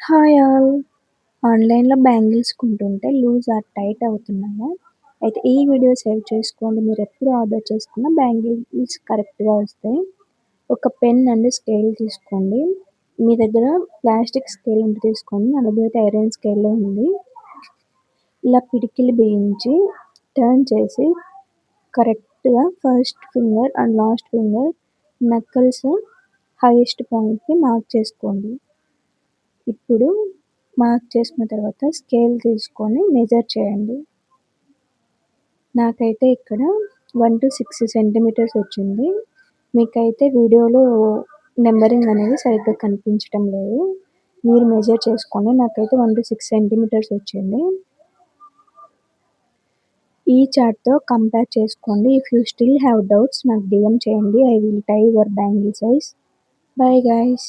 Hi all. ఆన్‌లైన్‌లో bangles కొంటుంటే loose are tight అవుతున్నాయా? అయితే ఈ వీడియో సేవ్ చేసుకోండి. మీరెప్పుడు ఆర్డర్ చేసుకున్న బ్యాంగిల్స్ కరెక్ట్‌గా వస్తాయి. ఒక పెన్ అండ్ స్కేల్ తీసుకోండి. మీ దగ్గర ప్లాస్టిక్ స్కేల్ ఉంటే తీసుకోండి. నా దగ్గర అయితే ఐరన్ స్కేలే ఉంది. ఇలా పిడికిలి బిగించి టర్న్ చేసి కరెక్ట్‌గా first finger and last finger knuckles highest పాయింట్‌ని మార్క్ చేసుకోండి. ఇప్పుడు మార్క్ చేసుకున్న తర్వాత స్కేల్ తీసుకొని మెజర్ చేయండి. నాకైతే ఇక్కడ 1-6 సెంటీమీటర్స్ వచ్చింది. మీకైతే వీడియోలో నంబరింగ్ అనేది సరిగ్గా కనిపించటం లేదు. మీరు మెజర్ చేసుకోండి. నాకైతే 1-6 సెంటీమీటర్స్ వచ్చింది. ఈ చార్ట్‌తో కంపేర్ చేసుకోండి. If you still have doubts నాకు డీఎం చేయండి. I will tie your bangle size. Bye guys.